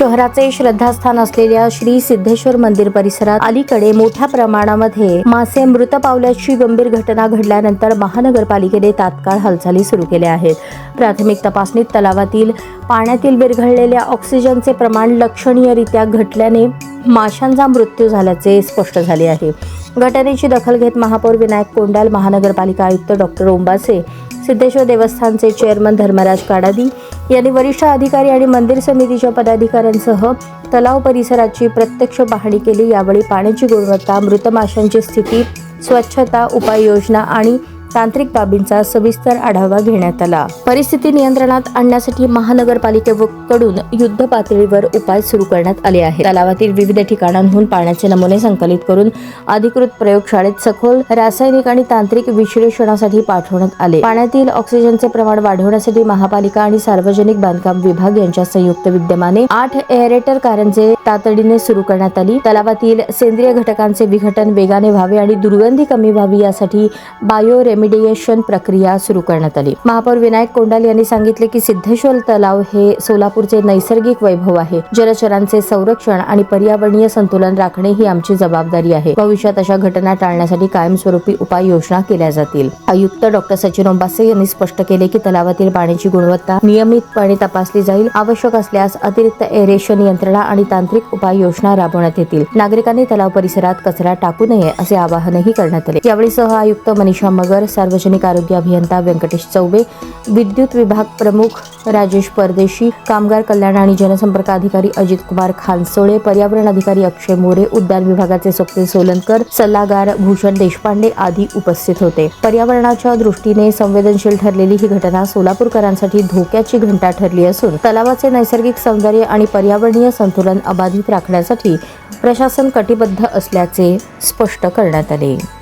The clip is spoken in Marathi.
शहराचे श्रद्धास्थान असलेल्या श्री सिद्धेश्वर मंदिर परिसरात अलीकडे मोठ्या प्रमाणामध्ये मासे मृत पावल्याची गंभीर घटना घडल्यानंतर महानगरपालिकेने तात्काळ हालचाली सुरू केल्या आहेत. प्राथमिक तपासणीत तलावातील पाण्यातील विरघळलेल्या ऑक्सिजनचे प्रमाण लक्षणीयरित्या घटल्याने माशांचा मृत्यू झाल्याचे स्पष्ट झाले आहे. घटनेची दखल घेत महापौर विनायक कोंडाल, महानगरपालिका आयुक्त डॉक्टर ओंबासे, सिद्धेश्वर देवस्थानचे चेअरमन धर्मराज काडादी यांनी वरिष्ठ अधिकारी आणि मंदिर समितीच्या पदाधिकाऱ्यांसह तलाव परिसराची प्रत्यक्ष पाहणी केली. यावेळी पाण्याची गुणवत्ता, मृत माशांची स्थिती, स्वच्छता, उपाययोजना आणि तांत्रिक बाबींचा सविस्तर आढावा घेण्यात आला. परिस्थिती नियंत्रणात आणण्यासाठी महानगरपालिकेकडून युद्ध पातळीवर उपाय सुरू करण्यात आले आहेत. तलावातील विविध ठिकाणांहून पाण्याचे नमुने संकलित करून अधिकृत प्रयोगशाळेत सखोल रासायनिक आणि तांत्रिक विश्लेषणासाठी पाठवण्यात आले. पाण्यातील ऑक्सिजनचे प्रमाण वाढवण्यासाठी महापालिका आणि सार्वजनिक बांधकाम विभाग यांच्या संयुक्त विद्यमाने 8 एअरेटर कारंजे तातडीने सुरू करण्यात आली. तलावातील सेंद्रिय घटकांचे विघटन वेगाने व्हावे आणि दुर्गंधी कमी व्हावी यासाठी बायो रेमिडिएशन प्रक्रिया सुरू करण्यात आली. महापौर विनायक कोंडाल यांनी सांगितले की सिद्धेश्वर तलाव हे सोलापूरचे नैसर्गिक वैभव आहे. जलचरांचे संरक्षण आणि पर्यावरणीय संतुलन राखणे ही आमची जबाबदारी आहे. भविष्यात अशा घटना टाळण्यासाठी कायमस्वरूपी उपाययोजना केल्या जातील. आयुक्त डॉक्टर सचिन ओंबासे यांनी स्पष्ट केले की तलावातील पाण्याची गुणवत्ता नियमितपणे तपासली जाईल. आवश्यक असल्यास अतिरिक्त एरेशन यंत्रणा आणि तांत्रिक उपाययोजना राबवण्यात येतील. नागरिकांनी तलाव परिसरात कचरा टाकू नये असे आवाहनही करण्यात आले. यावेळी सह आयुक्त मनीषा मगर, सार्वजनिक आरोग्य अभियंता व्यंकटेश चौबे, विद्युत विभाग प्रमुख राजेश परदेशी, कामगार कल्याण आणि जनसंपर्क अधिकारी अजित कुमार खानसोळे, पर्यावरण अधिकारी अक्षय मोरे, उद्यान विभागाचे स्वप्नील सोलनकर, सल्लागार भूषण देशपांडे आदी उपस्थित होते. पर्यावरणाच्या दृष्टीने संवेदनशील ठरलेली ही घटना सोलापूरकरांसाठी धोक्याची घंटा ठरली असून तलावाचे नैसर्गिक सौंदर्य आणि पर्यावरणीय संतुलन अबाधित राखण्यासाठी प्रशासन कटिबद्ध असल्याचे स्पष्ट करण्यात आले.